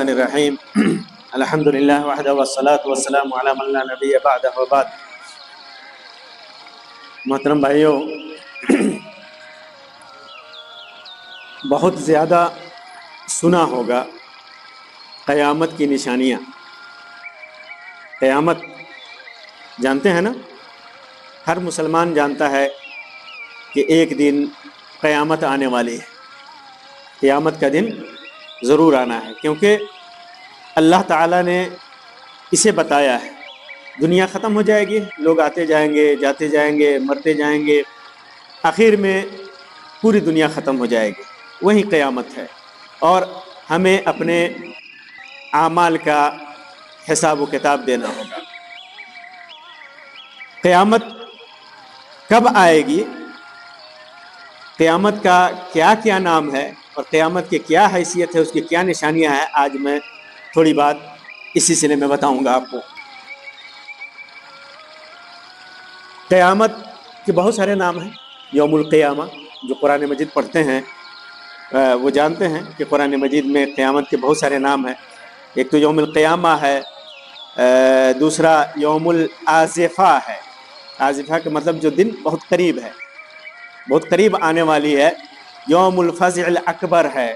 الرحمن الرحیم الحمد للہ وحدہ والصلاۃ والسلام علی من لا نبی بعدہ وبعد۔ محترم بھائیوں، بہت زیادہ سنا ہوگا قیامت کی نشانیاں۔ قیامت جانتے ہیں نا، ہر مسلمان جانتا ہے کہ ایک دن قیامت آنے والی ہے، قیامت کا دن ضرور آنا ہے، کیونکہ اللہ تعالیٰ نے اسے بتایا ہے۔ دنیا ختم ہو جائے گی، لوگ آتے جائیں گے، جاتے جائیں گے، مرتے جائیں گے، آخر میں پوری دنیا ختم ہو جائے گی، وہی قیامت ہے، اور ہمیں اپنے اعمال کا حساب و کتاب دینا ہوگا۔ قیامت کب آئے گی، قیامت کا کیا کیا نام ہے، اور قیامت کی کیا حیثیت ہے، اس کی کیا نشانیاں ہیں، آج میں تھوڑی بات اس سلسلے میں بتاؤں گا آپ کو۔ قیامت کے بہت سارے نام ہیں۔ یوم القیامہ، جو قرآن مجید پڑھتے ہیں وہ جانتے ہیں کہ قرآن مجید میں قیامت کے بہت سارے نام ہیں۔ ایک تو یوم القیامہ ہے، دوسرا یوم الآزفہ ہے۔ آزفہ کا مطلب جو دن بہت قریب ہے، بہت قریب آنے والی ہے۔ یوم الفزع الاکبر ہے،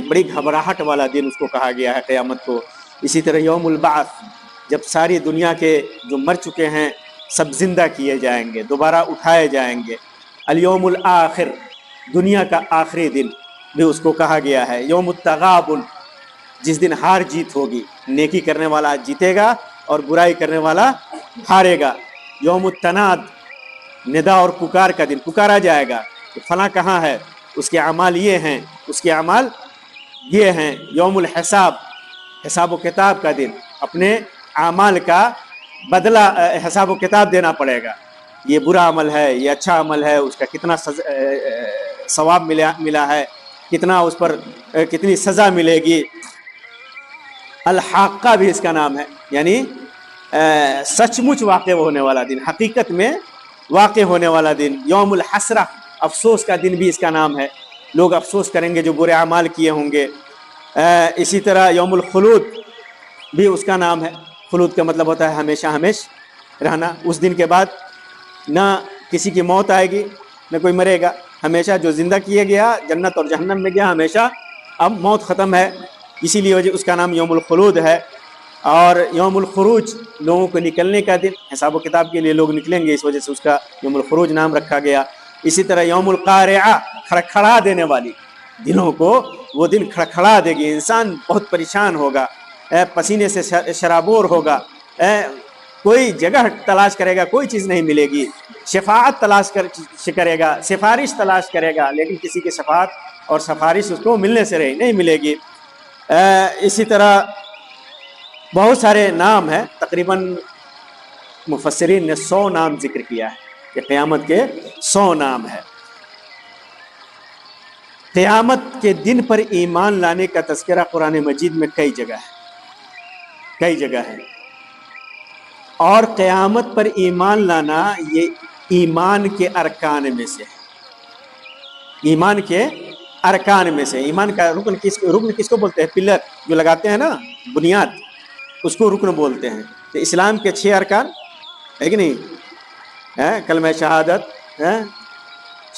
بڑی گھبراہٹ والا دن اس کو کہا گیا ہے قیامت کو۔ اسی طرح یوم البعث، جب ساری دنیا کے جو مر چکے ہیں سب زندہ کیے جائیں گے، دوبارہ اٹھائے جائیں گے۔ الیوم الآخر، دنیا کا آخری دن بھی اس کو کہا گیا ہے۔ یوم التغابن، جس دن ہار جیت ہوگی، نیکی کرنے والا جیتے گا اور برائی کرنے والا ہارے گا۔ یوم التناد، ندا اور پکار کا دن، پکارا جائے گا کہ فلاں کہاں ہے، اس کے اعمال یہ ہیں، اس کے اعمال یہ ہیں۔ یوم الحساب، حساب و کتاب کا دن، اپنے اعمال کا بدلہ حساب و کتاب دینا پڑے گا۔ یہ برا عمل ہے، یہ اچھا عمل ہے، اس کا کتنا ثواب ملا ہے، کتنا اس پر کتنی سزا ملے گی۔ الحاقہ بھی اس کا نام ہے، یعنی سچ مچ واقع ہونے والا دن، حقیقت میں واقع ہونے والا دن۔ یوم الحسرہ، افسوس کا دن بھی اس کا نام ہے، لوگ افسوس کریں گے جو برے اعمال کیے ہوں گے۔ اسی طرح یوم الخلود بھی اس کا نام ہے۔ خلود کا مطلب ہوتا ہے ہمیشہ ہمیشہ رہنا۔ اس دن کے بعد نہ کسی کی موت آئے گی، نہ کوئی مرے گا، ہمیشہ جو زندہ کیا گیا جنت اور جہنم میں گیا ہمیشہ، اب موت ختم ہے، اسی لیے وجہ اس کا نام یوم الخلود ہے۔ اور یوم الخروج، لوگوں کو نکلنے کا دن، حساب و کتاب کے لیے لوگ نکلیں گے، اس وجہ سے اس کا یوم الخروج نام رکھا گیا۔ اسی طرح یوم القارعہ، کھڑکھڑا دینے والی، دلوں کو وہ دن کھڑکھڑا دے گی، انسان بہت پریشان ہوگا، پسینے سے شرابور ہوگا، کوئی جگہ تلاش کرے گا، کوئی چیز نہیں ملے گی، شفاعت تلاش کرے گا، سفارش تلاش کرے گا، لیکن کسی کی شفاعت اور سفارش اس کو ملنے سے نہیں ملے گی۔ اسی طرح بہت سارے نام ہیں، تقریباً مفسرین نے 100 نام ذکر کیا ہے کہ قیامت کے 100 نام ہے۔ قیامت کے دن پر ایمان لانے کا تذکرہ قرآن مجید میں کئی جگہ ہے، اور قیامت پر ایمان لانا یہ ایمان کے ارکان میں سے ہے۔ ایمان کے ارکان میں سے، ایمان کا رکن کس کو بولتے ہیں؟ پلر جو لگاتے ہیں نا، بنیاد، اس کو رکن بولتے ہیں۔ تو اسلام کے 6 ارکان ہے کہ نہیں؟ کلمہ شہادت،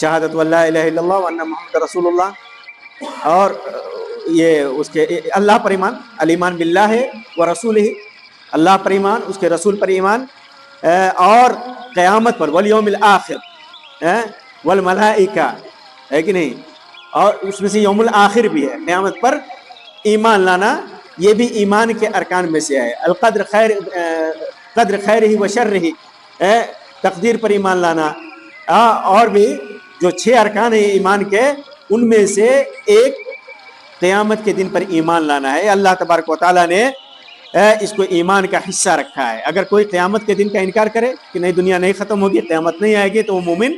شہادت واللہ الہ الا اللہ وان محمد رسول اللہ، اور یہ اس کے اللہ پر ایمان، الایمان باللہ و رسولہ، اللہ پر ایمان، اس کے رسول پر ایمان، اور قیامت پر، والیوم الآخر، والملائکہ، ہے کہ نہیں؟ اور اس میں سے یوم الآخر بھی ہے۔ قیامت پر ایمان لانا یہ بھی ایمان کے ارکان میں سے ہے۔ القدر خیرہ و شرہ، تقدیر پر ایمان لانا، اور بھی جو 6 ارکان ہیں ایمان کے، ان میں سے ایک قیامت کے دن پر ایمان لانا ہے۔ اللہ تبارک و تعالیٰ نے اس کو ایمان کا حصہ رکھا ہے۔ اگر کوئی قیامت کے دن کا انکار کرے کہ نہیں، دنیا نہیں ختم ہوگی، قیامت نہیں آئے گی، تو وہ مومن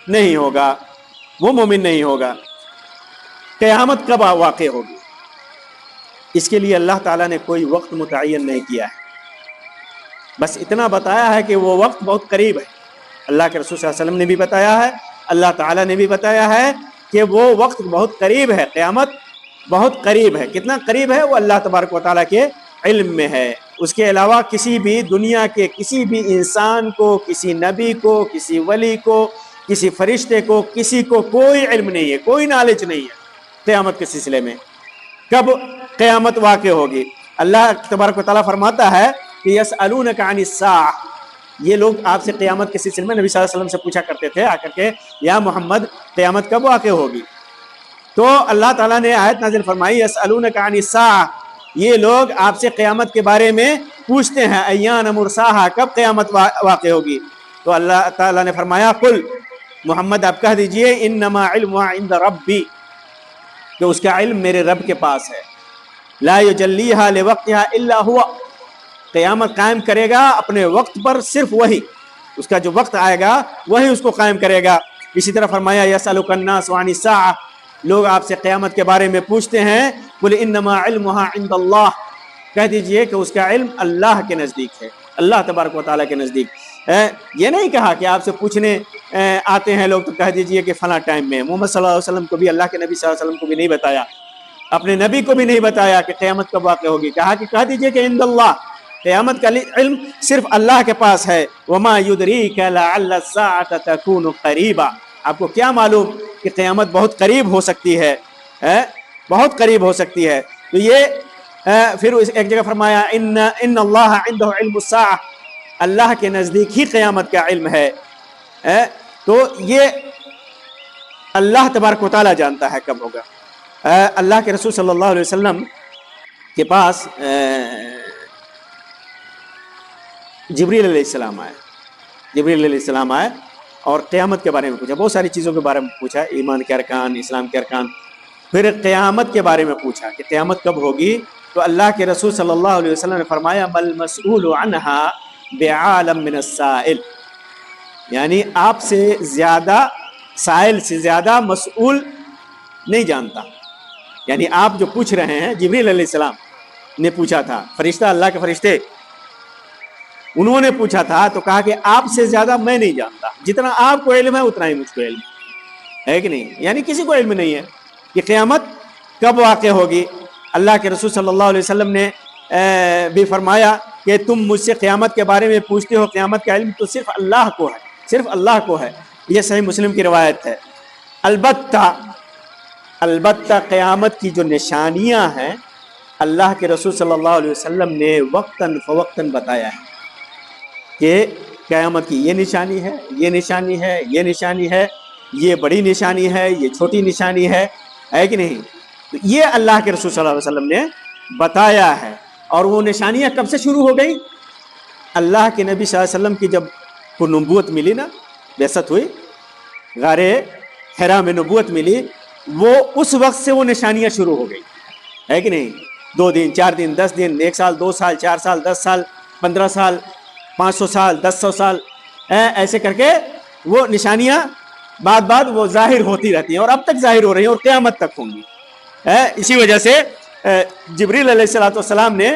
نہیں ہوگا، وہ مومن نہیں ہوگا۔ قیامت کب واقع ہوگی، اس کے لیے اللہ تعالیٰ نے کوئی وقت متعین نہیں کیا ہے، بس اتنا بتایا ہے کہ وہ وقت بہت قریب ہے۔ اللہ کے رسول صلی اللہ علیہ وسلم نے بھی بتایا ہے، اللہ تعالیٰ نے بھی بتایا ہے کہ وہ وقت بہت قریب ہے، قیامت بہت قریب ہے. کتنا قریب ہے؟ وہ اللہ تبارک و تعالیٰ کے علم میں ہے. اس کے علاوہ کسی بھی دنیا کے کسی بھی انسان کو، کسی نبی کو، کسی ولی کو، کسی فرشتے کو، کسی کو کوئی علم نہیں ہے، کوئی نالج نہیں ہے قیامت کے سلسلے میں. کب قیامت واقع ہوگی؟ اللہ تبارک و تعالیٰ فرماتا ہے کہ یسألونک عن الساعہ، یہ لوگ آپ سے قیامت کے سلسلے میں نبی صلی اللہ علیہ وسلم سے پوچھا کرتے تھے آ کر کے، یا محمد قیامت کب واقع ہوگی؟ تو اللہ تعالیٰ نے آیت نازل فرمائی یسألونک عن الساعہ، یہ لوگ آپ سے قیامت کے بارے میں پوچھتے ہیں، ایان مرساہا، کب قیامت واقع ہوگی؟ تو اللہ تعالیٰ نے فرمایا قل، محمد آپ کہہ دیجئے انما علمها عند ربی، کہ اس کا علم میرے رب کے پاس ہے. لا یجلیہا لوقتہا الا ہوا، قیامت قائم کرے گا اپنے وقت پر صرف وہی، اس کا جو وقت آئے گا وہی اس کو قائم کرے گا. اسی طرح فرمایا یسألک الناس عن الساعہ، لوگ آپ سے قیامت کے بارے میں پوچھتے ہیں، قل انما علمها عند اللہ، کہہ دیجئے کہ اس کا علم اللہ کے نزدیک ہے، اللہ تبارک و تعالیٰ کے نزدیک. یہ نہیں کہا کہ آپ سے پوچھنے آتے ہیں لوگ تو کہہ دیجئے کہ فلاں ٹائم میں. محمد صلی اللہ علیہ وسلم کو بھی، اللہ کے نبی صلی اللہ علیہ وسلم کو بھی نہیں بتایا، اپنے نبی کو بھی نہیں بتایا کہ قیامت کب واقع ہوگی. کہا کہ کہہ دیجئے کہ عند اللہ، قیامت کا علم صرف اللہ کے پاس ہے. وما یدریک لعل الساعة تکون قریبا، آپ کو کیا معلوم کہ قیامت بہت قریب ہو سکتی ہے، بہت قریب ہو سکتی ہے. تو یہ پھر ایک جگہ فرمایا ان اللہ عنده علم الساعة، اللہ کے نزدیک ہی قیامت کا علم ہے. تو یہ اللہ تبارک و تعالیٰ جانتا ہے کب ہوگا. اللہ کے رسول صلی اللہ علیہ وسلم کے پاس جبریل علیہ السلام آئے. جبریل علیہ السلام آئے اور قیامت کے بارے میں پوچھا، بہت ساری چیزوں کے بارے میں پوچھا، ایمان کے ارکان، اسلام کے ارکان. پھر قیامت کے بارے میں پوچھا کہ قیامت کب ہوگی. تو اللہ کے رسول صلی اللہ علیہ وسلم نے فرمایا مل مسئول عنہا بعالم من السائل، یعنی آپ سے زیادہ، سائل سے زیادہ مسئول نہیں جانتا. یعنی آپ جو پوچھ رہے ہیں، جبریل علیہ السلام نے پوچھا تھا، فرشتہ، اللہ کے فرشتے انہوں نے پوچھا تھا، تو کہا کہ آپ سے زیادہ میں نہیں جانتا، جتنا آپ کو علم ہے اتنا ہی مجھ کو علم ہے کہ نہیں. یعنی کسی کو علم نہیں ہے کہ قیامت کب واقع ہوگی. اللہ کے رسول صلی اللہ علیہ وسلم نے بھی فرمایا کہ تم مجھ سے قیامت کے بارے میں پوچھتے ہو، قیامت کا علم تو صرف اللہ کو ہے، صرف اللہ کو ہے. یہ صحیح مسلم کی روایت ہے. البتہ قیامت کی جو نشانیاں ہیں اللہ کے رسول صلی اللہ علیہ وسلم نے وقتاً فوقتاً بتایا ہے کہ قیامت کی یہ نشانی ہے، یہ نشانی ہے، یہ نشانی ہے، یہ بڑی نشانی ہے، یہ چھوٹی نشانی ہے کہ نہیں. تو یہ اللہ کے رسول صلی اللہ علیہ وسلم نے بتایا ہے. اور وہ نشانیاں کب سے شروع ہو گئی؟ اللہ کے نبی صلی اللہ علیہ وسلم کی جب کو نبوت ملی نا، بعثت ہوئی، غار حرا میں نبوت ملی، وہ اس وقت سے وہ نشانیاں شروع ہو گئی ہے کہ نہیں. 2 دن، 4 دن، 10 دن، 1 سال، 2 سال، 4 سال، 10 سال، 15 سال، 500 سال، 100 سال، ایسے کر کے وہ نشانیاں بعد وہ ظاہر ہوتی رہتی ہیں، اور اب تک ظاہر ہو رہی ہیں اور قیامت تک ہوں گی. اسی وجہ سے جبریل علیہ السلام نے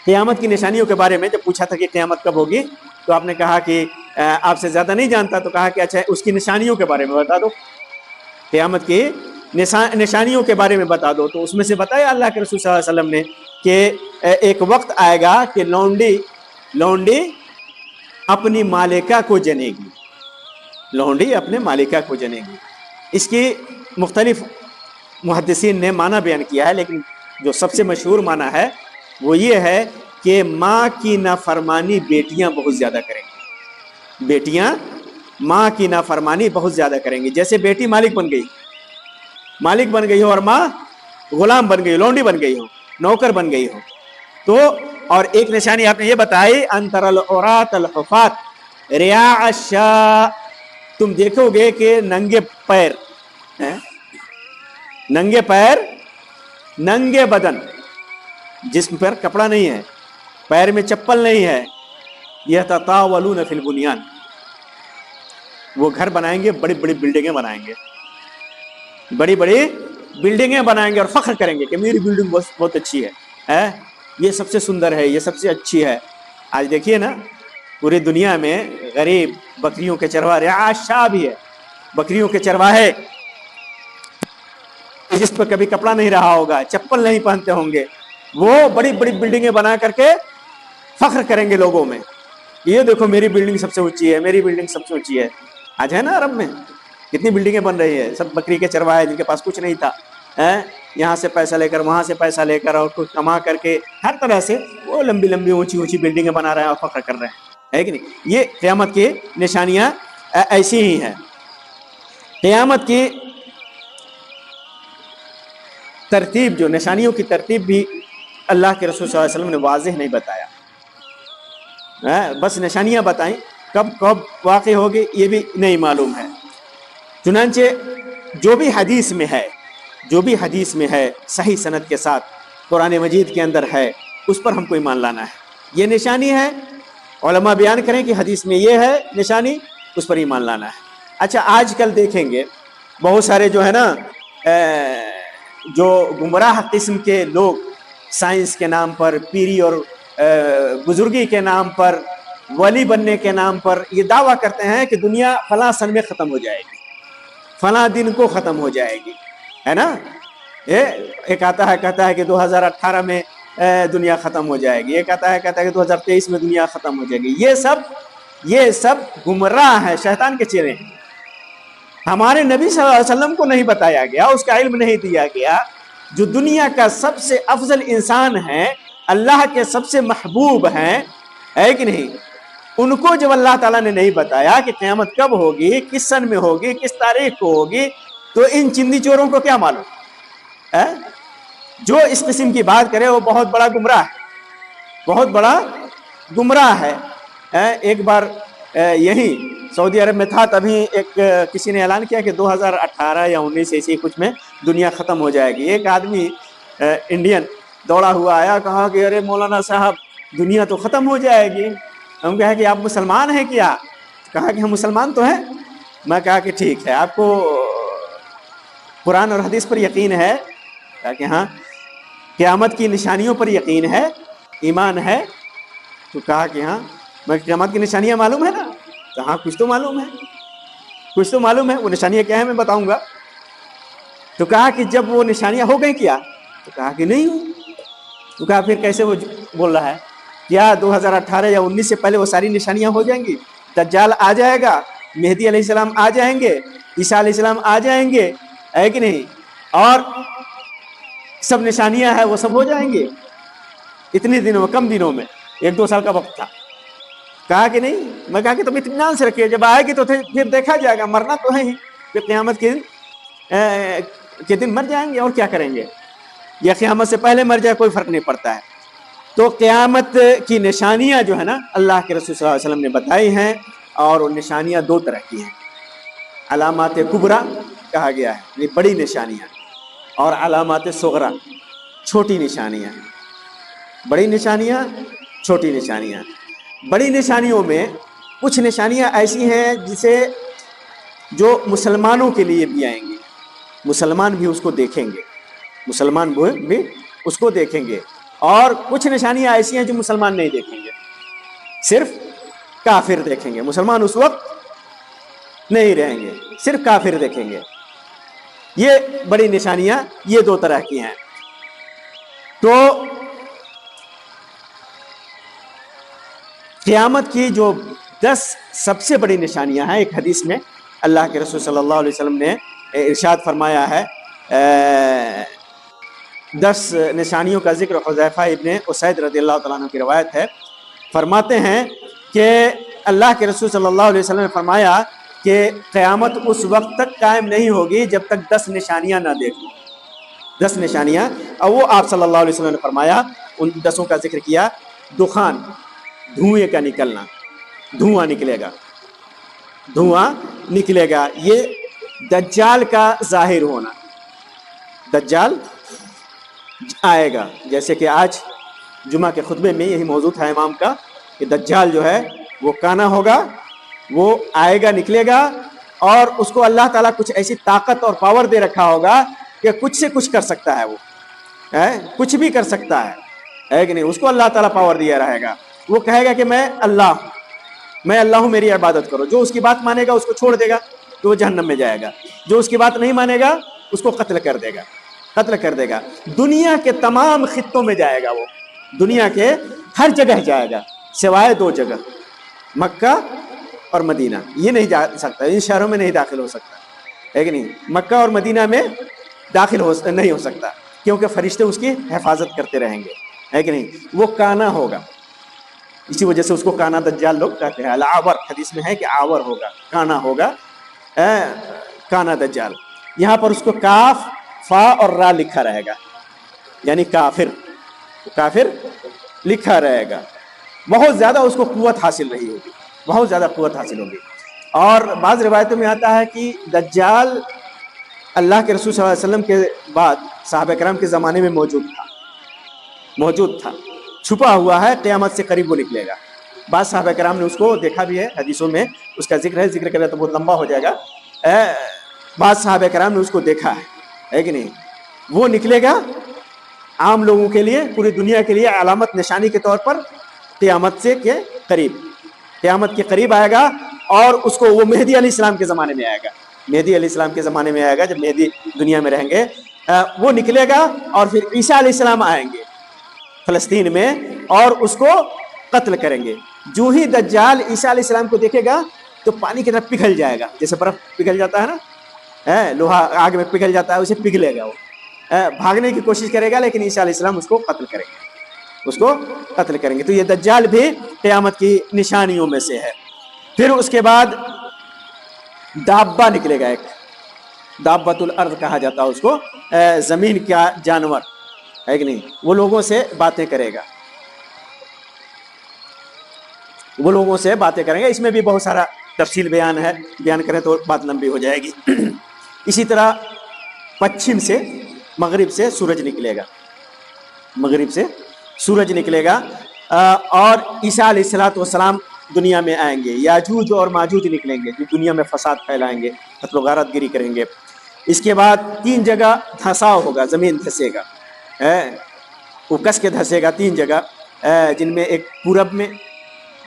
قیامت کی نشانیوں کے بارے میں جب پوچھا تھا کہ قیامت کب ہوگی، تو آپ نے کہا کہ آپ سے زیادہ نہیں جانتا. تو کہا کہ اچھا اس کی نشانیوں کے بارے میں بتا دو، قیامت کی نشانیوں کے بارے میں بتا دو. تو اس میں سے بتایا اللہ کے رسول صلی اللہ علیہ وسلم نے کہ ایک وقت آئے گا کہ لونڈی اپنی مالکہ کو جنے گی، لونڈی اپنے مالکہ کو جنے گی. اس کی مختلف محدثین نے معنی بیان کیا ہے، لیکن جو سب سے مشہور معنی ہے وہ یہ ہے کہ ماں کی نافرمانی بیٹیاں بہت زیادہ کریں گی. بیٹیاں ماں کی نافرمانی بہت زیادہ کریں گی. جیسے بیٹی مالک بن گئی ہو اور ماں غلام بن گئی، لونڈی بن گئی ہو، نوکر بن گئی ہو. تو اور ایک نشانی آپ نے یہ بتائی انتر العورات الحفات رعاء الشاء، تم دیکھو گے کہ ننگے پیر، ننگے بدن، جسم پر کپڑا نہیں ہے، پیر میں چپل نہیں ہے، یتطاولون فی البنیان، وہ گھر بنائیں گے، بڑی بڑی بلڈنگیں بنائیں گے، بڑی بڑی بلڈنگیں بنائیں گے اور فخر کریں گے کہ میری بلڈنگ بہت اچھی ہے، یہ سب سے سندر ہے، یہ سب سے اچھی ہے. آج دیکھیے نا پوری دنیا میں غریب بکریوں کے چرواہے، رعاء الشاء بھی ہے، بکریوں کے چرواہے جس پر کبھی کپڑا نہیں رہا ہوگا، چپل نہیں پہنتے ہوں گے، وہ بڑی بڑی بلڈنگیں بنا کر کے فخر کریں گے لوگوں میں، یہ دیکھو میری بلڈنگ سب سے اونچی ہے، میری بلڈنگ سب سے اونچی ہے۔ آج ہے نا عرب میں کتنی بلڈنگیں بن رہی ہے، سب بکری کے چروائے جن کے پاس کچھ نہیں تھا، یہاں سے پیسہ لے کر وہاں سے پیسہ لے کر اور کچھ کما کر کے ہر طرح سے وہ لمبی لمبی اونچی اونچی بلڈنگیں بنا رہے ہیں اور فخر کر رہے ہیں، ہے کہ نہیں؟ یہ قیامت کی نشانیاں ایسی ہی ہیں۔ قیامت کی ترتیب، جو نشانیوں کی ترتیب بھی اللہ کے رسول صلی اللہ علیہ وسلم نے واضح نہیں بتایا، بس نشانیاں بتائیں، کب کب واقع ہوگی یہ بھی نہیں معلوم ہے۔ چنانچہ جو بھی حدیث میں ہے صحیح سند کے ساتھ قرآن مجید کے اندر ہے، اس پر ہم کو ایمان لانا ہے۔ یہ نشانی ہے، علماء بیان کریں کہ حدیث میں یہ ہے نشانی، اس پر ایمان لانا ہے۔ اچھا، آج کل دیکھیں گے بہت سارے جو ہے نا جو گمراہ قسم کے لوگ سائنس کے نام پر، پیری اور بزرگی کے نام پر، ولی بننے کے نام پر یہ دعویٰ کرتے ہیں کہ دنیا فلاں سن میں ختم ہو جائے گی، فلاں دن کو ختم ہو جائے گی، ہے نا؟ ایک آتا ہے کہتا ہے کہ 2018 میں دنیا ختم ہو جائے گی، ایک آتا ہے کہتا ہے کہ 2023 میں دنیا ختم ہو جائے گی۔ یہ سب گمراہ ہے، شیطان کے چیلے ہیں۔ ہمارے نبی صلی اللہ علیہ وسلم کو نہیں بتایا گیا، اس کا علم نہیں دیا گیا۔ جو دنیا کا سب سے افضل انسان ہے، اللہ کے سب سے محبوب ہیں، ہے کہ نہیں؟ ان کو جب اللہ تعالیٰ نے نہیں بتایا کہ قیامت کب ہوگی، کس سن میں ہوگی، کس تاریخ کو ہوگی، تو ان چندی چوروں کو کیا معلوم ہے؟ جو اس قسم کی بات کرے وہ بہت بڑا گمراہ ہے، بہت بڑا گمراہ ہے۔ ایک بار یہی سعودی عرب میں تھا، تبھی کسی نے اعلان کیا کہ 2018 یا 19 ایسی کچھ میں دنیا ختم ہو جائے گی۔ ایک آدمی انڈین دوڑا ہوا آیا، کہا کہ ارے مولانا صاحب دنیا تو ختم ہو جائے گی۔ ہم کہا کہ آپ مسلمان ہیں کیا؟ کہا کہ ہم مسلمان تو ہیں۔ میں کہا کہ ٹھیک ہے، آپ کو قرآن اور حدیث پر یقین ہے؟ کہا کہ ہاں۔ قیامت کی نشانیوں پر یقین ہے، ایمان ہے؟ تو کہا کہ ہاں۔ میں قیامت کی نشانیاں معلوم ہے نا؟ کہا کچھ تو معلوم ہے، کچھ تو معلوم ہے۔ وہ نشانیاں کیا ہیں میں بتاؤں گا۔ تو کہا کہ جب وہ نشانیاں ہو گئیں کیا؟ تو کہا کہ نہیں۔ تو کہا پھر کیسے وہ بول رہا ہے؟ کیا 2018 یا 19 سے پہلے وہ ساری نشانیاں ہو جائیں گی؟ دجال آ جائے گا، مہدی علیہ السلام آ جائیں گے، عیسیٰ علیہ السلام آ جائیں گے، ہے کہ نہیں؟ اور سب نشانیاں ہیں وہ سب ہو جائیں گے اتنے دنوں میں، کم دنوں میں، 1-2 سال کا وقت تھا۔ کہا کہ نہیں۔ میں کہا کہ تم اطمینان سے رکھیے، جب آئے گی تو پھر دیکھا جائے گا، مرنا تو ہے ہی، پھر قیامت کے دن مر جائیں گے اور کیا کریں گے، یا قیامت سے پہلے مر جائے کوئی فرق نہیں پڑتا ہے۔ تو قیامت کی نشانیاں جو ہے نا اللہ کے رسول صلی اللہ علیہ وسلم نے بتائی ہیں، اور وہ نشانیاں 2 طرح کی ہیں۔ علامات کبریٰ کہا گیا ہے، یہ بڑی نشانیاں، اور علامات صغریٰ چھوٹی نشانیاں۔ بڑی نشانیاں، چھوٹی نشانیاں۔ بڑی نشانیوں میں کچھ نشانیاں ایسی ہیں جسے جو مسلمانوں کے لیے بھی آئیں گی، مسلمان بھی اس کو دیکھیں گے، مسلمان بھی اس کو دیکھیں گے۔ اور کچھ نشانیاں ایسی ہیں جو مسلمان نہیں دیکھیں گے، صرف کافر دیکھیں گے، مسلمان اس وقت نہیں رہیں گے، صرف کافر دیکھیں گے۔ یہ بڑی نشانیاں یہ 2 طرح کی ہیں۔ تو قیامت کی جو 10 سب سے بڑی نشانیاں ہیں، ایک حدیث میں اللہ کے رسول صلی اللہ علیہ وسلم نے ارشاد فرمایا ہے، 10 نشانیوں کا ذکر حذیفہ ابن اسید رضی اللہ تعالیٰ عنہ کی روایت ہے۔ فرماتے ہیں کہ اللہ کے رسول صلی اللہ علیہ وسلم نے فرمایا کہ قیامت اس وقت تک قائم نہیں ہوگی جب تک 10 نشانیاں نہ دیکھو، 10 نشانیاں۔ اور وہ آپ صلی اللہ علیہ وسلم نے فرمایا، ان 10 کا ذکر کیا، دخان، دھوئیں کا نکلنا، دھواں نکلے گا، دھواں نکلے گا، یہ دجال کا ظاہر ہونا، دجال آئے گا۔ جیسے کہ آج جمعہ کے خطبے میں یہی موضوع تھا امام کا کہ دجال جو ہے وہ کانا ہوگا، وہ آئے گا، نکلے گا، اور اس کو اللہ تعالیٰ کچھ ایسی طاقت اور پاور دے رکھا ہوگا کہ کچھ سے کچھ کر سکتا ہے، وہ کچھ بھی کر سکتا ہے کہ نہیں؟ اس کو اللہ تعالیٰ پاور دیا رہے گا۔ وہ کہے گا کہ میں اللہ ہوں، میری عبادت کرو۔ جو اس کی بات مانے گا اس کو چھوڑ دے گا تو وہ جہنم میں جائے گا، جو اس کی بات نہیں مانے گا اس کو قتل کر دے گا۔ قتل کر دے گا. دنیا کے تمام خطوں میں جائے گا، وہ دنیا کے ہر جگہ جائے گا سوائے 2 جگہ، مکہ اور مدینہ. یہ نہیں جا سکتا، ان شہروں میں نہیں داخل ہو سکتا، ہے کہ نہیں؟ مکہ اور مدینہ میں داخل نہیں ہو سکتا، کیونکہ فرشتے اس کی حفاظت کرتے رہیں گے، ہے کہ نہیں؟ وہ کانا ہوگا، اسی وجہ سے اس کو کانا دجال لوگ کہتے ہیں. العور حدیث میں ہے کہ عور ہوگا، کانا ہوگا، کانا دجال. یہاں پر اس کو کاف فا اور را لکھا رہے گا، یعنی کافر، کافر لکھا رہے گا. بہت زیادہ اس کو قوت حاصل رہی ہوگی، بہت زیادہ قوت حاصل ہوگی. اور بعض روایتوں میں آتا ہے کہ دجال اللہ کے رسول صلی اللہ علیہ وسلم کے بعد صحابہ کرام کے زمانے میں موجود تھا، چھپا ہوا ہے، قیامت سے قریب وہ نکلے گا. بعض صحابہ کرام نے اس کو دیکھا بھی ہے، حدیثوں میں اس کا ذکر ہے، ذکر کرے تو بہت لمبا ہو جائے گا. بعض صحابہ کرام نے اس کو دیکھا ہے کہ نہیں؟ وہ نکلے گا عام لوگوں کے لیے، پوری دنیا کے لیے علامت نشانی کے طور پر قیامت سے کے قریب، قیامت کے قریب آئے گا. اور اس کو وہ مہدی علیہ السلام کے زمانے میں آئے گا، مہدی علیہ السلام کے زمانے میں آئے گا، جب مہدی دنیا میں رہیں گے. وہ نکلے گا اور پھر عیسیٰ علیہ السلام آئیں گے فلسطین میں اور اس کو قتل کریں گے. جو ہی دجال عیسیٰ علیہ السلام کو دیکھے گا تو پانی کی طرف پگھل جائے گا، جیسے برف پگھل جاتا ہے نا، لوہا آگ میں پگھل جاتا ہے، اسے پگھلے گا. وہ بھاگنے کی کوشش کرے گا، لیکن عیسیٰ علیہ السلام اس کو قتل کریں گے، اس کو قتل کریں گے. تو یہ دجال بھی قیامت کی نشانیوں میں سے ہے. پھر اس کے بعد دابہ نکلے گا، ایک دابۃ الارض کہا جاتا ہے اس کو، زمین کا جانور، ہے کہ نہیں؟ وہ لوگوں سے باتیں کرے گا، وہ لوگوں سے باتیں کریں گے. اس میں بھی بہت سارا تفصیل بیان ہے، بیان کریں تو بات لمبی ہو جائے گی. اسی طرح پچھم سے، مغرب سے سورج نکلے گا، مغرب سے سورج نکلے گا. اور عیسیٰ علیہ السلام دنیا میں آئیں گے. یاجوج اور ماجوج نکلیں گے جو دنیا میں فساد پھیلائیں گے، قتل و غارت گری کریں گے. اس کے بعد 3 جگہ دھساؤ ہوگا، زمین دھسے گا، وہ کس کے دھسے گا 3 جگہ، جن میں ایک پورب میں،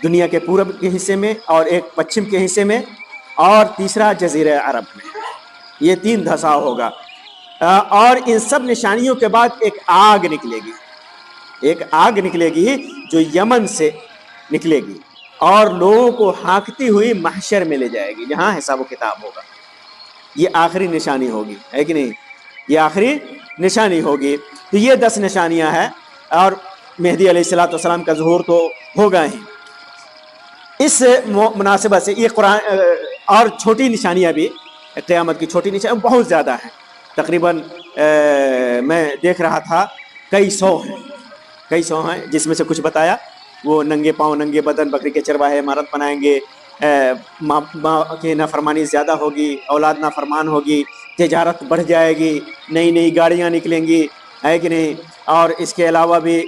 دنیا کے پورب کے حصے میں، اور ایک پچھم کے حصے میں، اور تیسرا جزیرہ عرب میں. یہ 3 دھساؤ ہوگا. اور ان سب نشانیوں کے بعد ایک آگ نکلے گی، ایک آگ نکلے گی جو یمن سے نکلے گی اور لوگوں کو ہانکتی ہوئی محشر میں لے جائے گی، جہاں حساب و کتاب ہوگا. یہ آخری نشانی ہوگی، ہے کہ نہیں؟ یہ آخری نشانی ہوگی. تو یہ 10 نشانیاں ہیں، اور مہدی علیہ السلام کا ظہور تو ہوگا ہی. اس مناسبت سے یہ قرآن اور چھوٹی نشانیاں بھی، قیامت کی چھوٹی نشانیاں بہت زیادہ ہیں، تقریباً میں دیکھ رہا تھا کئی سو ہیں، جس میں سے کچھ بتایا. وہ ننگے پاؤں ننگے بدن بکری کے چرواہے عمارت بنائیں گے، ماں کی نافرمانی زیادہ ہوگی، اولاد نافرمان ہوگی، تجارت بڑھ جائے گی، نئی گاڑیاں نکلیں گی، ہے کہ نہیں؟ اور اس کے علاوہ بھی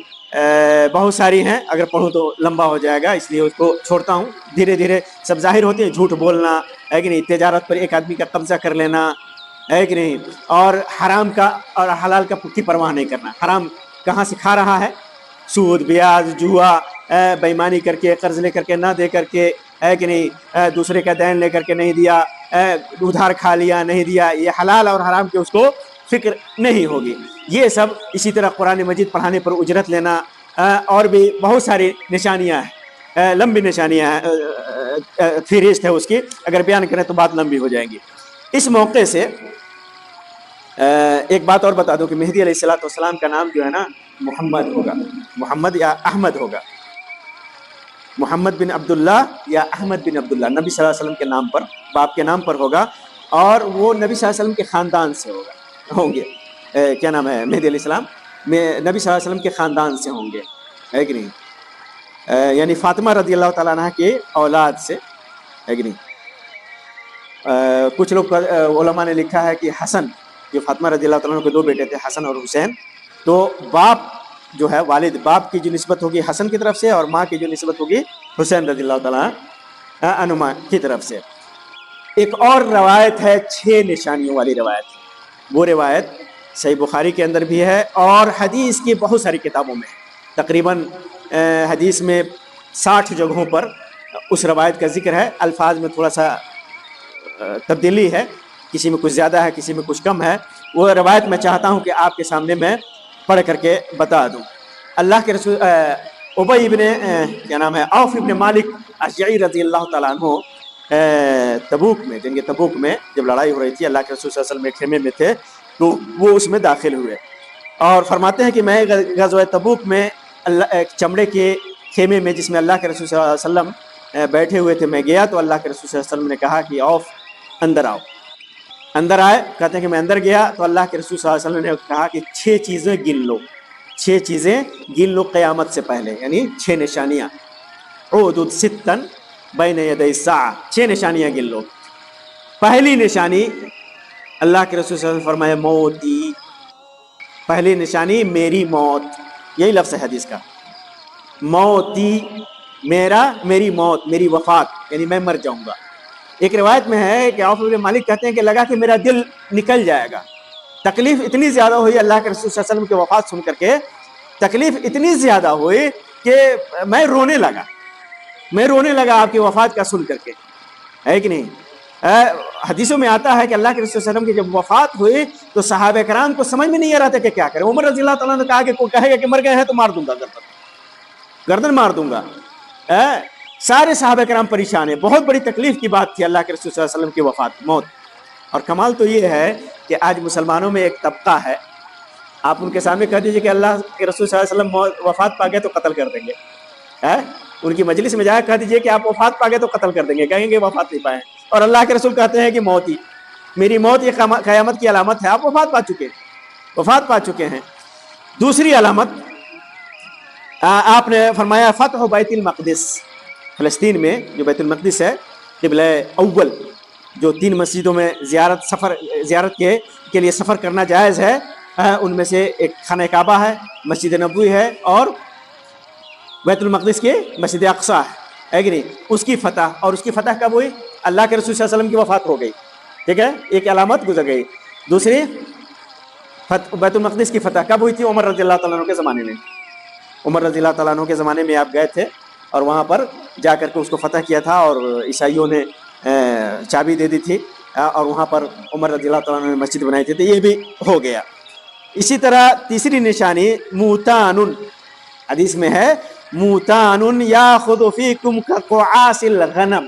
بہت ساری ہیں، اگر پڑھوں تو لمبا ہو جائے گا، اس لیے اس کو چھوڑتا ہوں. دھیرے دھیرے سب ظاہر ہوتے ہیں. جھوٹ بولنا، ہے کہ نہیں؟ تجارت پر ایک آدمی کا قبضہ کر لینا، ہے کہ نہیں؟ اور حرام کا اور حلال کا کی پرواہ نہیں کرنا. حرام کہاں سے کھا رہا ہے؟ سود، بیاج، جوا، بےمانی کر کے، قرض لے کر کے نہ دے کر کے، ہے کہ نہیں؟ دوسرے کا دین لے کر کے نہیں دیا، ادھار کھا لیا نہیں دیا. یہ حلال اور حرام کے اس کو فکر نہیں ہوگی. یہ سب اسی طرح قرآن مجید پڑھانے پر اجرت لینا، اور بھی بہت ساری نشانیاں ہیں، لمبی نشانیاں ہیں، فہرست ہے اس کی، اگر بیان کریں تو بات لمبی ہو جائے گی. اس موقع سے ایک بات اور بتا دوں کہ مہدی علیہ السلام کا نام جو ہے نا محمد ہوگا، محمد یا احمد ہوگا، محمد بن عبداللہ یا احمد بن عبداللہ، نبی صلی اللہ علیہ وسلم کے نام پر، باپ کے نام پر ہوگا. اور وہ نبی صلی اللہ علیہ وسلم کے خاندان سے ہوں گے. کیا نام ہے؟ مہدی علیہ السلام میں نبی صلی اللہ علیہ وسلم کے خاندان سے ہوں گے، ہے کہ نہیں؟ یعنی فاطمہ رضی اللہ تعالیٰ عنہ کے اولاد سے، ہے کہ نہیں؟ کچھ لوگ علماء نے لکھا ہے کہ حسن، جو فاطمہ رضی اللہ تعالیٰ عنہ کے 2 بیٹے تھے، حسن اور حسین، تو باپ جو ہے، والد باپ کی جو نسبت ہوگی حسن کی طرف سے، اور ماں کی جو نسبت ہوگی حسین رضی اللہ تعالیٰ عنہما کی طرف سے. ایک اور روایت ہے 6 نشانیوں والی روایت، وہ روایت صحیح بخاری کے اندر بھی ہے اور حدیث کی بہت ساری کتابوں میں. تقریباً حدیث میں 60 جگہوں پر اس روایت کا ذکر ہے. الفاظ میں تھوڑا سا تبدیلی ہے، کسی میں کچھ زیادہ ہے، کسی میں کچھ کم ہے، وہ روایت میں چاہتا ہوں کہ آپ کے سامنے میں پڑھ کر کے بتا دوں. اللہ کے رسول ابی ابن کیا نام ہے عوف ابن مالک اشجعی رضی اللہ تعالیٰ عنہ تبوک میں جنگ تبوک میں جب لڑائی ہو رہی تھی اللہ کے رسول صلی اللہ علیہ وسلم ایک خیمے میں تھے تو وہ اس میں داخل ہوئے اور فرماتے ہیں کہ میں غزوہ تبوک میں ایک چمڑے کے خیمے میں جس میں اللہ کے رسول صلی اللہ علیہ وسلم بیٹھے ہوئے تھے میں گیا تو اللہ کے رسول صلی اللہ علیہ وسلم نے کہا کہ عوف اندر آؤ. اندر آئے. کہتے ہیں کہ میں اندر گیا تو اللہ کے رسول صلی اللہ علیہ وسلم نے کہا کہ 6 چیزیں گن لو, 6 چیزیں گن لو قیامت سے پہلے, یعنی 6 نشانیاں. عدد ستن بین یدی الساعہ, 6 نشانیاں گن لو. پہلی نشانی اللہ کے رسول صلی اللہ علیہ وسلم فرمایا موتی, پہلی نشانی میری موت, یہی لفظ ہے حدیث کا, موتی میری موت, میری وفات, یعنی میں مر جاؤں گا. ایک روایت میں ہے کہ عوف بن مالک کہتے ہیں کہ لگا کہ میرا دل نکل جائے گا, تکلیف اتنی زیادہ ہوئی اللہ کے رسول صلی اللہ علیہ وسلم کی وفات سن کر کے, تکلیف اتنی زیادہ ہوئی کہ میں رونے لگا آپ کی وفات کا سن کر کے, ہے کہ نہیں. حدیثوں میں آتا ہے کہ اللہ کے رسول صلی اللہ علیہ وسلم کی جب وفات ہوئی تو صحابہ کرام کو سمجھ میں نہیں آ رہا تھا کہ کیا کریں. عمر رضی اللہ تعالیٰ نے کہا کہ کوئی کہے گا کہ مر گئے ہیں تو مار دوں گا, گردن مار دوں گا. سارے صحابہ کرام پریشان ہیں, بہت بڑی تکلیف کی بات تھی اللہ کے رسول صلی اللہ علیہ وسلم کی وفات, موت. اور کمال تو یہ ہے کہ آج مسلمانوں میں ایک طبقہ ہے, آپ ان کے سامنے کہہ دیجئے کہ اللہ کے رسول صلی اللہ علیہ وسلم وفات پا گئے تو قتل کر دیں گے. ان کی مجلس میں جا کہہ دیجئے کہ آپ وفات پا گئے تو قتل کر دیں گے, کہیں گے وفات نہیں پائے. اور اللہ کے رسول کہتے ہیں کہ موت ہی, میری موت یہ قیامت کی علامت ہے, آپ وفات پا چکے ہیں. دوسری علامت آپ نے فرمایا فتح بیت المقدس, فلسطین میں جو بیت المقدس ہے, قبلہ اول, جو 3 مسجدوں میں زیارت کے لیے سفر کرنا جائز ہے, ان میں سے ایک خانہ کعبہ ہے, مسجد نبوی ہے, اور بیت المقدس کے مسجد اقصی ہے کہ نہیں, اس کی فتح. اور اس کی فتح کب ہوئی؟ اللہ کے رسول صلی اللہ علیہ وسلم کی وفات ہو گئی, ٹھیک ہے, ایک علامت گزر گئی. دوسری بیت المقدس کی فتح کب ہوئی تھی؟ عمر رضی اللہ تعالیٰ عنہ کے زمانے میں. عمر رضی اللہ تعالیٰ عنہ کے زمانے میں آپ گئے تھے اور وہاں پر جا کر کے اس کو فتح کیا تھا, اور عیسائیوں نے چابی دے دی تھی, اور وہاں پر عمر رضی اللہ تعالیٰ عنہ نے مسجد بنائی تھی, تو یہ بھی ہو گیا. اسی طرح تیسری نشانی موتان, حدیث میں ہے موتان یاخذ فیکم کقعاص الغنم.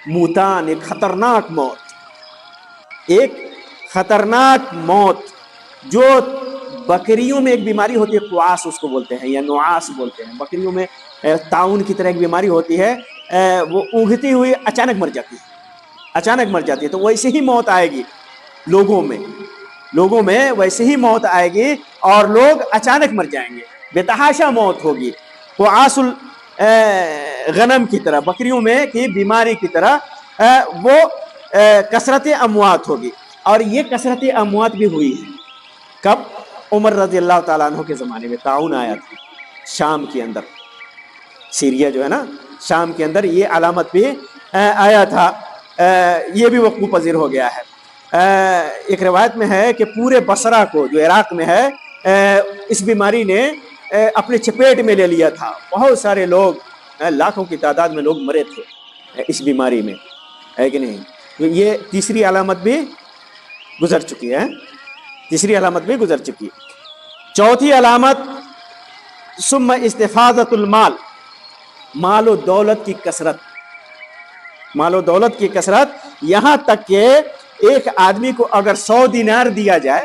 موتان, ایک خطرناک موت, ایک خطرناک موت جو بکریوں میں ایک بیماری ہوتی ہے, قعاص اس کو بولتے ہیں یا نعاس بولتے ہیں. بکریوں میں طاعون کی طرح ایک بیماری ہوتی ہے, وہ اونگھتی ہوئی اچانک مر جاتی ہے. تو ویسے ہی موت آئے گی لوگوں میں ویسے ہی موت آئے گی, اور لوگ اچانک مر جائیں گے, بے تحاشا موت ہوگی. قعاص الغنم کی طرح, بکریوں میں کی بیماری کی طرح وہ کثرت اموات ہوگی. اور یہ کثرت اموات بھی ہوئی ہے کب؟ عمر رضی اللہ تعالیٰ عنہ کے زمانے میں طاعون آیا تھا شام کے اندر, سیریا جو ہے نا, شام کے اندر یہ علامت بھی آیا تھا, یہ بھی وقوع پذیر ہو گیا ہے. ایک روایت میں ہے کہ پورے بصرہ کو جو عراق میں ہے, اس بیماری نے اپنے چپیٹ میں لے لیا تھا. بہت سارے لوگ, لاکھوں کی تعداد میں لوگ مرے تھے اس بیماری میں, ہے کہ نہیں. یہ تیسری علامت بھی گزر چکی ہے, چوتھی علامت ثم استفاضۃ المال, مال و دولت کی کثرت, یہاں تک کہ ایک آدمی کو اگر 100 دینار دیا جائے,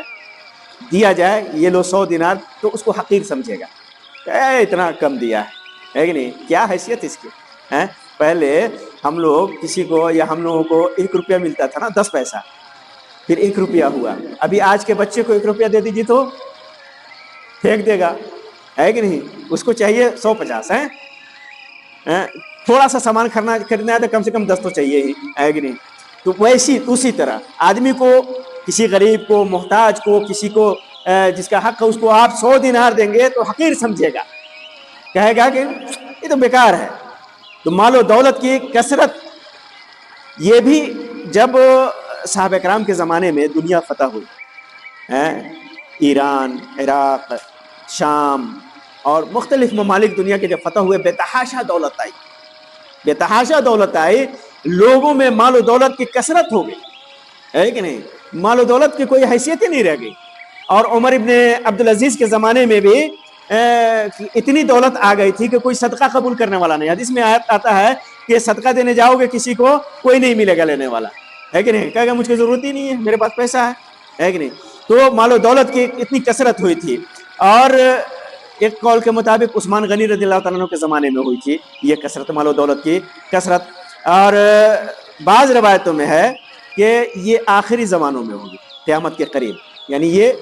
یہ لو 100 دینار, تو اس کو حقیر سمجھے گا, اتنا کم دیا ہے کہ نہیں, کیا حیثیت اس کی. پہلے ہم لوگ کسی کو یا ہم لوگوں کو 1 روپیہ ملتا تھا نا, 10 پیسہ, پھر 1 روپیہ ہوا. ابھی آج کے بچے کو 1 روپیہ دے دیجیے تو پھینک دے گا, ہے کہ نہیں. اس کو چاہیے 150 ہے, تھوڑا سا سامان خریدنا ہے تو کم سے کم 10 تو چاہیے ہی, ہے کہ نہیں. تو اسی طرح آدمی کو, کسی غریب کو, محتاج کو, کسی کو جس کا حق ہے, اس کو آپ 100 دینار دیں گے تو حقیر سمجھے گا, کہے گا کہ یہ تو بیکار ہے. تو مال و دولت کی کثرت, یہ بھی جب صحابہ کرام کے زمانے میں دنیا فتح ہوئی, ایران, عراق, شام اور مختلف ممالک دنیا کے جب فتح ہوئے, بے تحاشا دولت آئی, لوگوں میں مال و دولت کی کثرت ہو گئی, ہے کہ نہیں. مال و دولت کی کوئی حیثیت ہی نہیں رہ گئی. اور عمر ابن عبدالعزیز کے زمانے میں بھی اتنی دولت آ گئی تھی کہ کوئی صدقہ قبول کرنے والا نہیں. حدیث میں آتا ہے کہ صدقہ دینے جاؤ گے کسی کو کوئی نہیں ملے گا لینے والا, ہے کہ نہیں, کہا کہ مجھ کو ضرورت ہی نہیں ہے, میرے پاس پیسہ ہے کہ نہیں. تو مال و دولت کی اتنی کثرت ہوئی تھی. اور ایک قول کے مطابق عثمان غنی رضی اللہ تعالیٰ عنہ کے زمانے میں ہوئی تھی یہ کثرت, مال و دولت کی کثرت. اور بعض روایتوں میں ہے کہ یہ آخری زمانوں میں ہوگی, قیامت کے قریب. یعنی یہ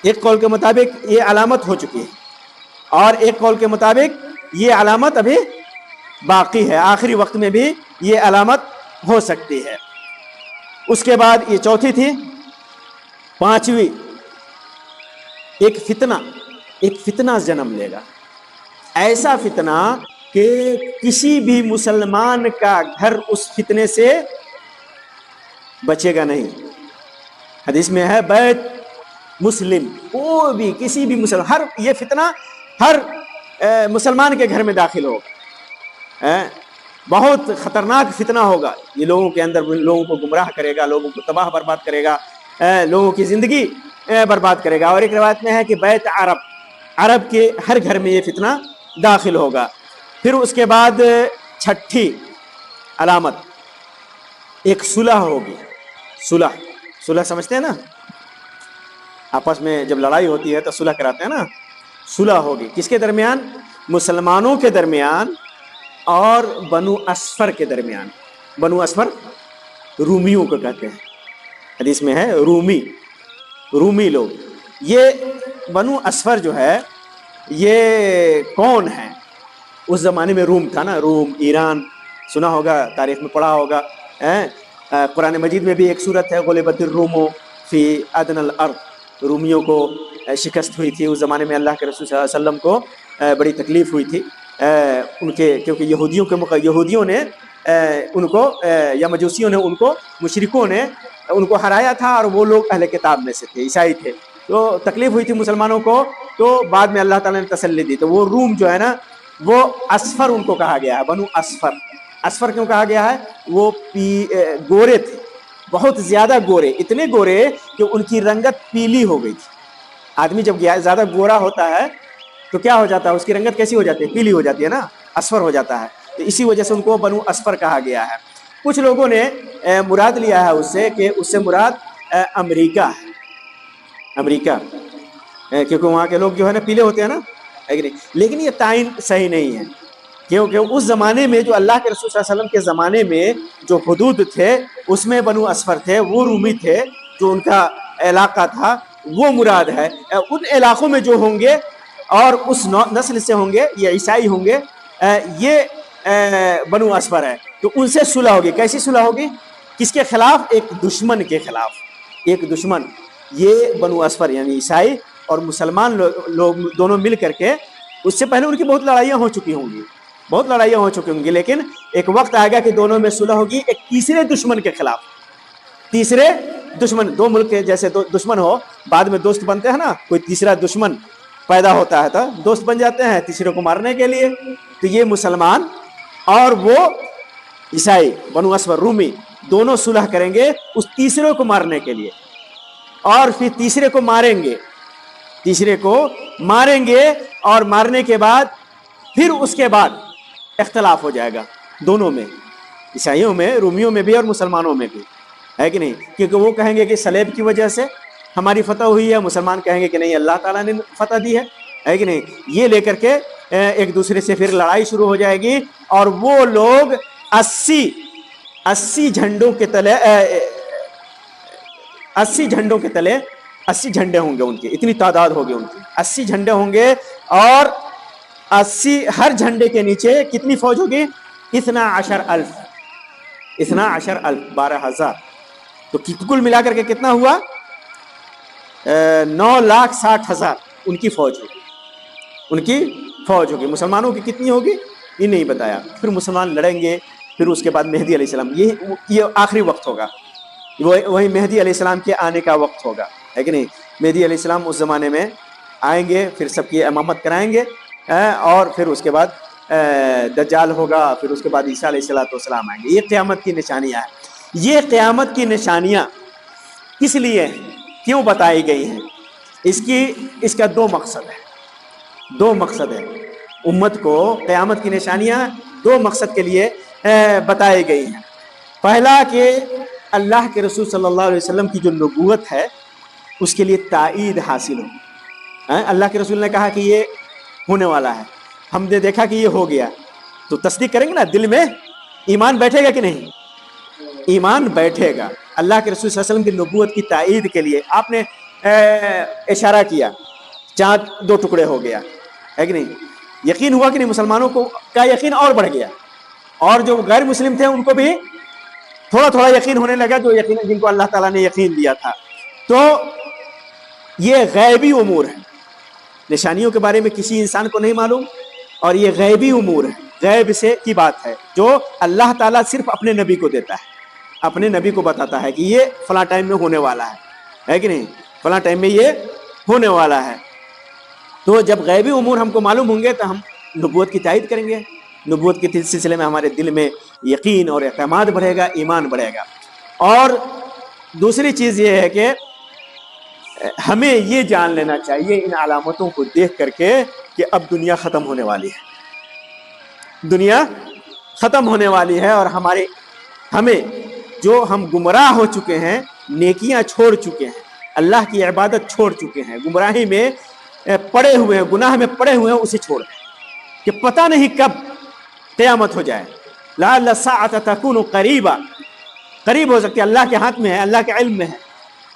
ایک قول کے مطابق یہ علامت ہو چکی ہے, اور ایک قول کے مطابق یہ علامت ابھی باقی ہے, آخری وقت میں بھی یہ علامت ہو سکتی ہے. اس کے بعد یہ چوتھی تھی. پانچویں, ایک فتنہ جنم لے گا, ایسا فتنہ کہ کسی بھی مسلمان کا گھر اس فتنے سے بچے گا نہیں. حدیث میں ہے بیت مسلم, کوئی بھی کسی بھی مسلمان, یہ فتنہ ہر مسلمان کے گھر میں داخل ہوگا. بہت خطرناک فتنہ ہوگا یہ, لوگوں کے اندر لوگوں کو گمراہ کرے گا, لوگوں کو تباہ برباد کرے گا, لوگوں کی زندگی برباد کرے گا. اور ایک روایت میں ہے کہ بیت عرب کے ہر گھر میں یہ فتنہ داخل ہوگا. پھر اس کے بعد چھٹی علامت ایک صلح ہوگی. صلح سمجھتے ہیں نا, آپس میں جب لڑائی ہوتی ہے تو صلح کراتے ہیں نا. صلح ہوگی کس کے درمیان؟ مسلمانوں کے درمیان اور بنو اسفر کے درمیان. بنو اسفر رومیوں کو کہتے ہیں, حدیث میں ہے رومی لوگ. یہ بنو اسفر جو ہے یہ کون ہے؟ اس زمانے میں روم تھا نا, روم, ایران, سنا ہوگا, تاریخ میں پڑھا ہوگا. قرآن مجید میں بھی ایک صورت ہے غلبت الروم فی ادنی الارض, رومیوں کو شکست ہوئی تھی اس زمانے میں. اللہ کے رسول صلی اللہ علیہ وسلم کو بڑی تکلیف ہوئی تھی ان کے, کیونکہ یہودیوں نے ان کو, یا مجوسیوں نے ان کو, مشرکوں نے ان کو ہرایا تھا, اور وہ لوگ اہل کتاب میں سے تھے, عیسائی تھے. تو تکلیف ہوئی تھی مسلمانوں کو, تو بعد میں اللہ تعالیٰ نے تسلی دی. تو وہ روم جو ہے نا وہ اسفر ان کو کہا گیا ہے, بنو اسفر. اسفر کیوں کہا گیا ہے؟ وہ گورے تھے, بہت زیادہ گورے, اتنے گورے کہ ان کی رنگت پیلی ہو گئی تھی. آدمی جب زیادہ گورا ہوتا ہے تو کیا ہو جاتا ہے, اس کی رنگت کیسی ہو جاتی ہے؟ پیلی ہو جاتی ہے نا, اسفر ہو جاتا ہے. تو اسی وجہ سے ان کو بنو اسفر کہا گیا ہے. کچھ لوگوں نے مراد لیا ہے اس سے کہ اس سے مراد امریکہ ہے, امریکہ, کیونکہ وہاں کے لوگ جو ہے نا پیلے ہوتے ہیں نا, لیکن یہ تعین صحیح نہیں ہے, کیونکہ اس زمانے میں جو اللہ کے رسول صلی اللہ علیہ وسلم کے زمانے میں جو حدود تھے اس میں بنو اسفر تھے, وہ رومی تھے, جو ان کا علاقہ تھا وہ مراد ہے. ان علاقوں میں جو ہوں گے اور اس نسل سے ہوں گے, یہ عیسائی ہوں گے, یہ بنو اسفر ہے. تو ان سے صلح ہوگی. کیسی صلح ہوگی؟ کس کے خلاف؟ ایک دشمن کے خلاف. ایک دشمن, یہ بنو اسفر یعنی عیسائی اور مسلمان لوگ دونوں مل کر کے, اس سے پہلے ان کی بہت لڑائیاں ہو چکی ہوں گی, لیکن ایک وقت آئے گا کہ دونوں میں صلح ہوگی ایک تیسرے دشمن کے خلاف. تیسرے دشمن, دو ملک کے جیسے دشمن ہو, بعد میں دوست بنتے ہیں نا, کوئی تیسرا دشمن پیدا ہوتا ہے تو دوست بن جاتے ہیں تیسرے کو مارنے کے لیے. تو یہ مسلمان اور وہ عیسائی بنو اسفر رومی دونوں صلح کریں گے اس تیسرے کو مارنے کے لیے, اور پھر تیسرے کو ماریں گے, اور مارنے کے بعد پھر اس کے بعد اختلاف ہو جائے گا دونوں میں, عیسائیوں میں, رومیوں میں بھی اور مسلمانوں میں بھی, ہے کہ نہیں. کیونکہ وہ کہیں گے کہ صلیب کی وجہ سے ہماری فتح ہوئی ہے, مسلمان کہیں گے کہ نہیں اللہ تعالیٰ نے فتح دی ہے کہ نہیں. یہ لے کر کے ایک دوسرے سے پھر لڑائی شروع ہو جائے گی, اور وہ لوگ 80 جھنڈوں کے تلے 80 جھنڈے ہوں گے ان کے, اتنی تعداد ہوگی ان کی, 80 جھنڈے ہوں گے, اور 80 ہر جھنڈے کے نیچے کتنی فوج ہوگی؟ 12,000 12,000. تو کل ملا کر کے کتنا ہوا؟ 9,60,000 ان کی فوج ہوگی. مسلمانوں کی کتنی ہوگی یہ نہیں بتایا. پھر مسلمان لڑیں گے, پھر اس کے بعد مہدی علیہ السلام, یہ آخری وقت ہوگا, وہی مہدی علیہ السلام کے آنے کا وقت ہوگا, ہے کہ نہیں. مہدی علیہ السلام اس زمانے میں آئیں گے, پھر سب کی امامت کرائیں گے, اور پھر اس کے بعد دجال ہوگا, پھر اس کے بعد عیسیٰ علیہ السلام آئیں گے. یہ قیامت کی نشانیاں ہیں. یہ قیامت کی نشانیاں کس لیے ہیں، کیوں بتائی گئی ہیں، اس کا دو مقصد ہے. امت کو قیامت کی نشانیاں دو مقصد کے لیے بتائی گئی ہیں. پہلا کہ اللہ کے رسول صلی اللہ علیہ وسلم کی جو نبوت ہے اس کے لیے تائید حاصل ہو. اللہ کے رسول نے کہا کہ یہ ہونے والا ہے، ہم نے دیکھا کہ یہ ہو گیا، تو تصدیق کریں گے نا، دل میں ایمان بیٹھے گا کہ نہیں؟ ایمان بیٹھے گا. اللہ کے رسول صلی اللہ علیہ وسلم کی نبوت کی تائید کے لیے آپ نے اشارہ کیا، چاند 2 ٹکڑے ہو گیا ہے کہ نہیں؟ یقین ہوا کہ نہیں؟ مسلمانوں کو کا یقین اور بڑھ گیا، اور جو غیر مسلم تھے ان کو بھی تھوڑا تھوڑا یقین ہونے لگا، جو یقین جن کو اللہ تعالیٰ نے یقین دیا تھا. تو یہ غیبی امور ہے، نشانیوں کے بارے میں کسی انسان کو نہیں معلوم، اور یہ غیبی امور ہے، غیب سے کی بات ہے جو اللہ تعالیٰ صرف اپنے نبی کو دیتا ہے، اپنے نبی کو بتاتا ہے کہ یہ فلاں ٹائم میں ہونے والا ہے کہ نہیں؟ فلاں ٹائم میں یہ ہونے والا ہے. تو جب غیبی امور ہم کو معلوم ہوں گے تو ہم نبوت کی تائید کریں گے، نبوت کے سلسلے میں ہمارے دل میں یقین اور اعتماد بڑھے گا، ایمان بڑھے گا. اور دوسری چیز یہ ہے کہ ہمیں یہ جان لینا چاہیے ان علامتوں کو دیکھ کر کے کہ اب دنیا ختم ہونے والی ہے، دنیا ختم ہونے والی ہے، اور ہمیں جو ہم گمراہ ہو چکے ہیں، نیکیاں چھوڑ چکے ہیں، اللہ کی عبادت چھوڑ چکے ہیں، گمراہی میں پڑے ہوئے ہیں، گناہ میں پڑے ہوئے ہیں، اسے چھوڑ دیں کہ پتہ نہیں کب قیامت ہو جائے. لعل الساعة تكون قریبا، قریب ہو سکتی ہے، اللہ کے ہاتھ میں ہے، اللہ کے علم میں ہے.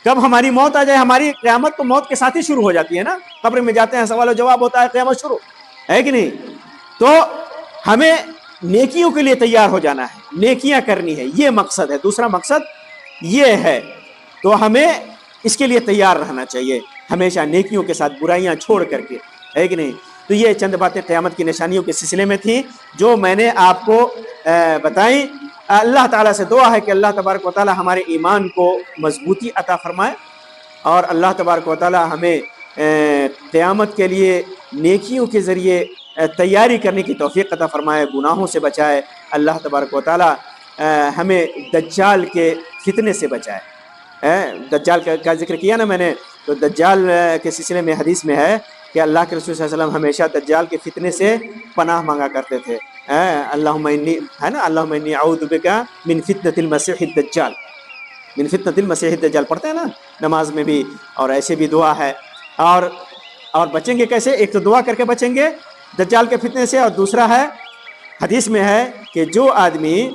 کب ہماری موت آ جائے، ہماری قیامت تو موت کے ساتھ ہی شروع ہو جاتی ہے نا، قبر میں جاتے ہیں، سوال و جواب ہوتا ہے، قیامت شروع ہے کہ نہیں؟ تو ہمیں نیکیوں کے لیے تیار ہو جانا ہے، نیکیاں کرنی ہے، یہ مقصد ہے. دوسرا مقصد یہ ہے، تو ہمیں اس کے لیے تیار رہنا چاہیے ہمیشہ، نیکیوں کے ساتھ برائیاں چھوڑ کر کے، ہے کہ نہیں؟ تو یہ چند باتیں قیامت کی نشانیوں کے سلسلے میں تھیں جو میں نے آپ کو بتائیں. اللہ تعالیٰ سے دعا ہے کہ اللہ تبارک و تعالیٰ ہمارے ایمان کو مضبوطی عطا فرمائے، اور اللہ تبارک و تعالیٰ ہمیں قیامت کے لیے نیکیوں کے ذریعے تیاری کرنے کی توفیق عطا فرمائے، گناہوں سے بچائے. اللہ تبارک و تعالیٰ ہمیں دجال کے فتنے سے بچائے. دجال کا ذکر کیا نا میں نے، تو دجال کے سلسلے میں حدیث میں ہے کہ اللہ کے رسول صلی اللہ علیہ وسلم ہمیشہ دجال کے فتنے سے پناہ مانگا کرتے تھے. اللہم انی، ہے نا، اللہم انی اعوذ بک من فتنة المسیح الدجال، من فتنة المسیح الدجال پڑھتے ہیں نا نماز میں بھی، اور ایسے بھی دعا ہے. اور بچیں گے کیسے؟ ایک تو دعا کر کے بچیں گے دجال کے فتنے سے، اور دوسرا ہے حدیث میں ہے کہ جو آدمی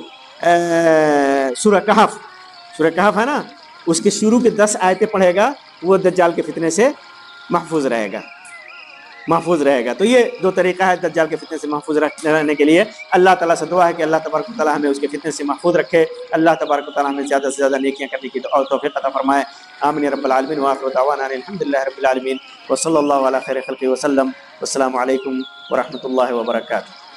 سورہ کہف ہے نا، اس کے شروع کے 10 آیتیں پڑھے گا، وہ دجال کے فتنے سے محفوظ رہے گا. تو یہ 2 طریقہ ہے دجال کے فتنے سے محفوظ رہنے کے لیے. اللہ تعالیٰ سے دعا ہے کہ اللہ تبارک و تعالیٰ ہمیں اس کے فتنے سے محفوظ رکھے. اللہ تبارک و تعالیٰ ہمیں زیادہ سے زیادہ نیکیاں کرنے کی توفیق عطا فرمائے. آمین یا رب العالمین. وآخر دعوانا الحمدللہ رب العالمین، وصلی اللہ علی خیر خلقہ وسلم. والسلام علیکم ورحمۃ اللہ وبرکاتہ.